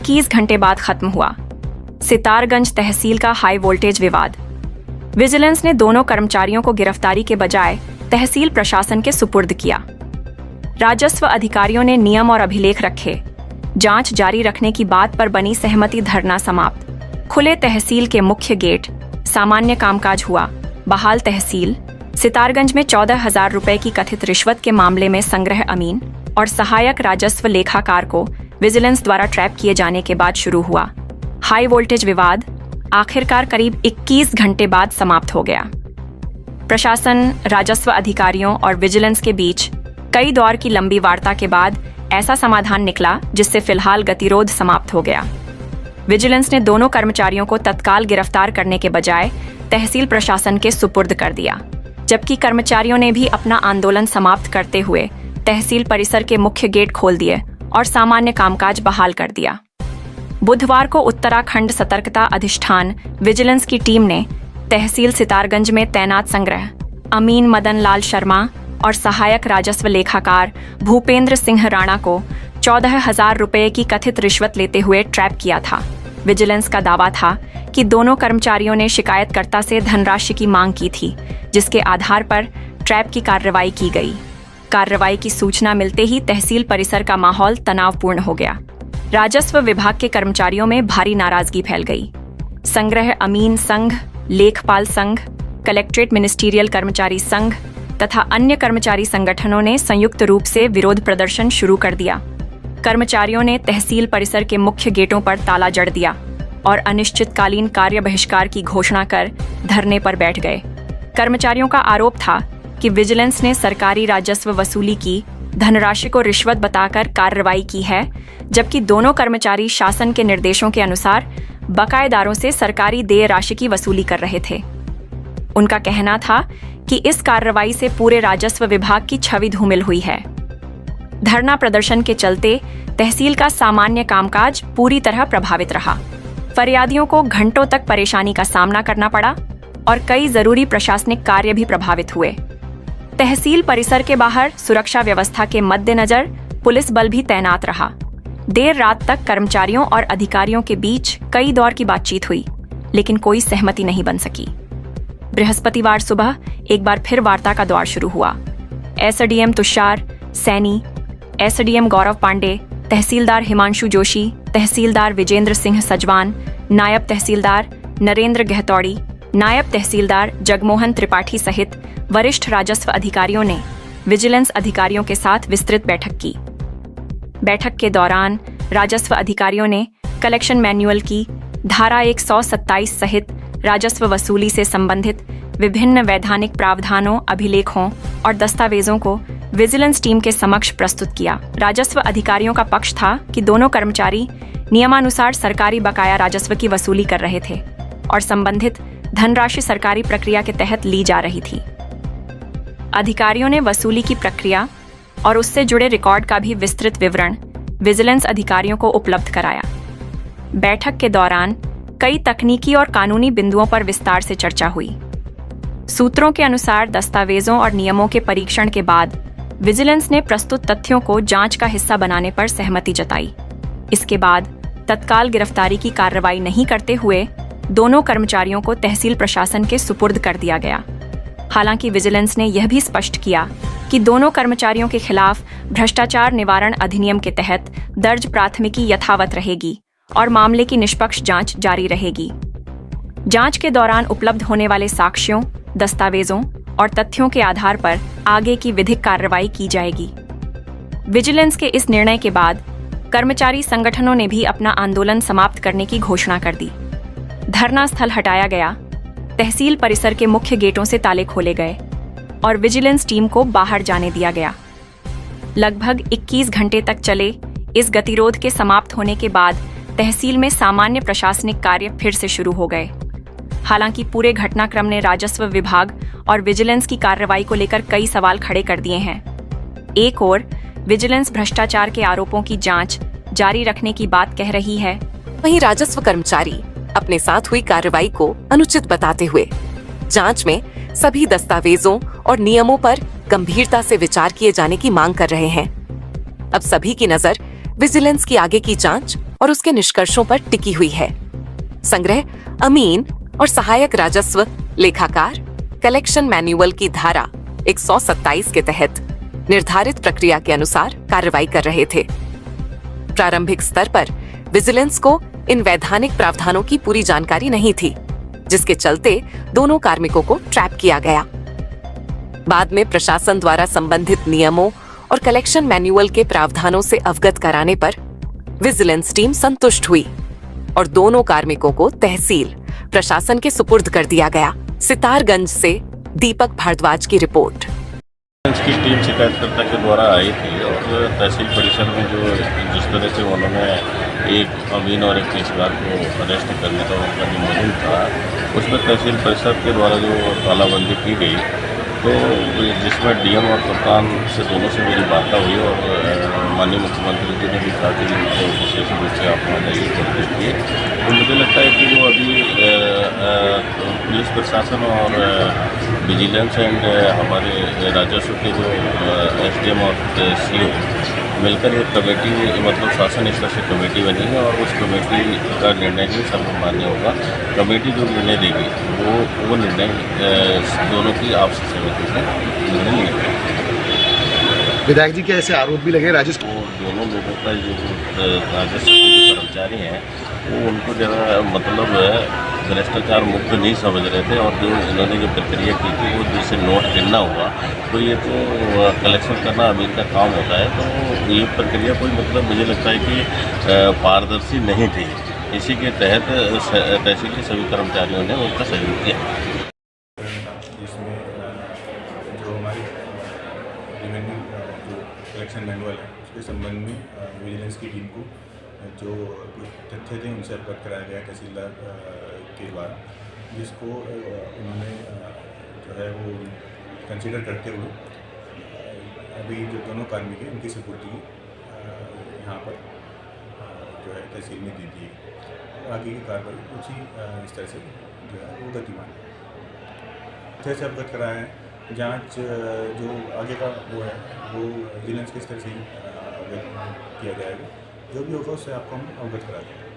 21 घंटे बाद खत्म हुआ। सितारगंज तहसील का हाई वोल्टेज विवाद। विजिलेंस ने दोनों कर्मचारियों को गिरफ्तारी के बजाय तहसील प्रशासन के सुपुर्द किया। राजस्व अधिकारियों ने नियम और अभिलेख रखे। जांच जारी रखने की बात पर बनी सहमति। धरना समाप्त। खुले तहसील के मुख्य गेट। सामान्य कामकाज हुआ। बहाल तहसील। सितारगंज में 14,000 रुपए की कथित रिश्वत के मामले में संग्रह अमीन और सहायक राजस्व लेखाकार को विजिलेंस द्वारा ट्रैप किए जाने के बाद शुरू हुआ हाई वोल्टेज विवाद आखिरकार करीब 21 घंटे बाद समाप्त हो गया। प्रशासन, राजस्व अधिकारियों और विजिलेंस के बीच कई दौर की लंबी वार्ता के बाद ऐसा समाधान निकला जिससे फिलहाल गतिरोध समाप्त हो गया। विजिलेंस ने दोनों कर्मचारियों को तत्काल गिरफ्तार करने के बजाय तहसील प्रशासन के सुपुर्द कर दिया, जबकि कर्मचारियों ने भी अपना आंदोलन समाप्त करते हुए तहसील परिसर के मुख्य गेट खोल दिए और सामान्य कामकाज बहाल कर दिया। बुधवार को उत्तराखंड सतर्कता अधिष्ठान विजिलेंस की टीम ने तहसील सितारगंज में तैनात संग्रह अमीन मदन लाल शर्मा और सहायक राजस्व लेखाकार भूपेंद्र सिंह राणा को 14,000 रुपए की कथित रिश्वत लेते हुए ट्रैप किया था। विजिलेंस का दावा था कि दोनों कर्मचारियों ने शिकायतकर्ता से धनराशि की मांग की थी, जिसके आधार पर ट्रैप की कार्रवाई की गई। कार्रवाई की सूचना मिलते ही तहसील परिसर का माहौल तनावपूर्ण हो गया। राजस्व विभाग के कर्मचारियों में भारी नाराजगी फैल गई। संग्रह अमीन संघ, लेखपाल संघ, कलेक्ट्रेट मिनिस्टीरियल कर्मचारी संघ तथा अन्य कर्मचारी संगठनों ने संयुक्त रूप से विरोध प्रदर्शन शुरू कर दिया। कर्मचारियों ने तहसील परिसर के मुख्य गेटों पर ताला जड़ दिया और अनिश्चितकालीन कार्य बहिष्कार की घोषणा कर धरने पर बैठ गए। कर्मचारियों का आरोप था कि विजिलेंस ने सरकारी राजस्व वसूली की धनराशि को रिश्वत बताकर कार्रवाई की है, जबकि दोनों कर्मचारी शासन के निर्देशों के अनुसार बकायेदारों से सरकारी देय राशि की वसूली कर रहे थे। उनका कहना था कि इस कार्रवाई से पूरे राजस्व विभाग की छवि धूमिल हुई है। धरना प्रदर्शन के चलते तहसील का सामान्य कामकाज पूरी तरह प्रभावित रहा। फरियादियों को घंटों तक परेशानी का सामना करना पड़ा और कई जरूरी प्रशासनिक कार्य भी प्रभावित हुए। तहसील परिसर के बाहर सुरक्षा व्यवस्था के मद्देनजर पुलिस बल भी तैनात रहा। देर रात तक कर्मचारियों और अधिकारियों के बीच कई दौर की बातचीत हुई, लेकिन कोई सहमति नहीं बन सकी। बृहस्पतिवार सुबह एक बार फिर वार्ता का दौर शुरू हुआ। एसडीएम तुषार सैनी, एसडीएम गौरव पांडे, तहसीलदार हिमांशु जोशी, तहसीलदार विजेंद्र सिंह सजवान, नायब तहसीलदार नरेंद्र गहतौड़ी, नायब तहसीलदार जगमोहन त्रिपाठी सहित वरिष्ठ राजस्व अधिकारियों ने विजिलेंस अधिकारियों के साथ विस्तृत बैठक की। बैठक के दौरान राजस्व अधिकारियों ने कलेक्शन मैनुअल की धारा 127 सहित राजस्व वसूली से संबंधित विभिन्न वैधानिक प्रावधानों, अभिलेखों और दस्तावेजों को विजिलेंस टीम के समक्ष प्रस्तुत किया। राजस्व अधिकारियों का पक्ष था कि दोनों कर्मचारी नियमानुसार सरकारी बकाया राजस्व की वसूली कर रहे थे और संबंधित धनराशि सरकारी प्रक्रिया के तहत ली जा रही थी। अधिकारियों ने वसूली की प्रक्रिया और उससे जुड़े रिकॉर्ड का भी विस्तृत विवरण विजिलेंस अधिकारियों को उपलब्ध कराया। बैठक के दौरान कई तकनीकी और कानूनी बिंदुओं पर विस्तार से चर्चा हुई। सूत्रों के अनुसार दस्तावेजों और नियमों के परीक्षण के बाद विजिलेंस ने प्रस्तुत तथ्यों को जांच का हिस्सा बनाने पर सहमति जताई। इसके बाद तत्काल गिरफ्तारी की कार्रवाई नहीं करते हुए दोनों कर्मचारियों को तहसील प्रशासन के सुपुर्द कर दिया गया। हालांकि विजिलेंस ने यह भी स्पष्ट किया कि दोनों कर्मचारियों के खिलाफ भ्रष्टाचार निवारण अधिनियम के तहत दर्ज प्राथमिकी यथावत रहेगी और मामले की निष्पक्ष जांच जारी रहेगी। जांच के दौरान उपलब्ध होने वाले साक्ष्यों, दस्तावेजों और तथ्यों के आधार पर आगे की विधिक कार्रवाई की जाएगी। विजिलेंस के इस निर्णय के बाद कर्मचारी संगठनों ने भी अपना आंदोलन समाप्त करने की घोषणा कर दी। धरना स्थल हटाया गया, तहसील परिसर के मुख्य गेटों से ताले खोले गए और विजिलेंस टीम को बाहर जाने दिया गया। लगभग 21 घंटे तक चले इस गतिरोध के समाप्त होने के बाद तहसील में सामान्य प्रशासनिक कार्य फिर से शुरू हो गए। हालांकि पूरे घटनाक्रम ने राजस्व विभाग और विजिलेंस की कार्रवाई को लेकर कई सवाल खड़े कर दिए हैं। एक ओर विजिलेंस भ्रष्टाचार के आरोपों की जांच जारी रखने की बात कह रही है, वहीं राजस्व कर्मचारी अपने साथ हुई कार्रवाई को अनुचित बताते हुए जांच में सभी दस्तावेजों और नियमों पर गंभीरता से विचार किए जाने की मांग कर रहे हैं। अब सभी की नजर विजिलेंस की आगे की जांच और उसके निष्कर्षों पर टिकी हुई है। संग्रह अमीन और सहायक राजस्व लेखाकार कलेक्शन मैन्युअल की धारा 127 के तहत निर्धारित प्रक्रिया के अनुसार कार्रवाई कर रहे थे। प्रारंभिक स्तर पर विजिलेंस को इन वैधानिक प्रावधानों की पूरी जानकारी नहीं थी, जिसके चलते दोनों कार्मिकों को ट्रैप किया गया। बाद में प्रशासन द्वारा संबंधित नियमों और कलेक्शन मैन्युअल के प्रावधानों से अवगत कराने पर विजिलेंस टीम संतुष्ट हुई और दोनों कार्मिकों को तहसील प्रशासन के सुपुर्द कर दिया गया। सितारगंज से दीपक भारद्वाज की रिपोर्ट। की टीम शिकायतकर्ता के द्वारा आई थी और तहसील परिसर में जो जिस तरह से उन्होंने एक अमीन और एक पेशेवर को अरेस्ट करने का उनका जो मुहिम था, उसमें तहसील परिसर के द्वारा जो तालाबंदी की गई, तो जिसमें डीएम और कप्तान से दोनों से मेरी वार्ता हुई और माननीय मुख्यमंत्री जी ने भी कहा कि इनको विशेष रूप से आप वहाँ जाइए कोशिश किए। तो मुझे लगता है कि जो अभी पुलिस प्रशासन और विजिलेंस एंड हमारे राजस्व के जो एसडीएम और सीओ मिलकर एक कमेटी, मतलब शासन स्तर से कमेटी बनी है और उस कमेटी का निर्णय ही सर्वमान्य होगा। कमेटी जो निर्णय देगी वो निर्णय दोनों की आपसी सहमति से निर्णय लिया। विधायक जी के ऐसे आरोप भी लगे राजस्व, वो दोनों लोगों का जो राजस्व के जो कर्मचारी हैं वो उनको जो है मतलब भ्रष्टाचार मुक्त नहीं समझ रहे थे और जो इन्होंने जो प्रक्रिया की थी वो जैसे नोट गिनना हुआ, तो ये तो कलेक्शन करना अमीन का काम होता है, तो ये प्रक्रिया कोई मतलब मुझे लगता है कि पारदर्शी नहीं थी। इसी के तहत तहसील के सभी कर्मचारियों ने उनका सहयोग किया। इसमें जो हमारी रिमेनिंग जो कलेक्शन मैनुअल है उसके संबंध में विजिलेंस की टीम को जो तथ्य थे उनसे अवगत कराया गया तहसीलदार के द्वारा, जिसको उन्होंने जो है वो कंसीडर करते हुए अभी जो दोनों कार्मिक हैं उनकी सुपुर्दी यहाँ पर जो है तहसील में दी दी है। आगे की कार्रवाई उसी स्तर से जो है वो गतिमान जैसे अवगत कराया है। जांच जो आगे का वो है वो विजिलेंस के स्तर से ही अवगत किया जाएगा। जो भी होगा उससे आपको हम अवगत करा देंगे।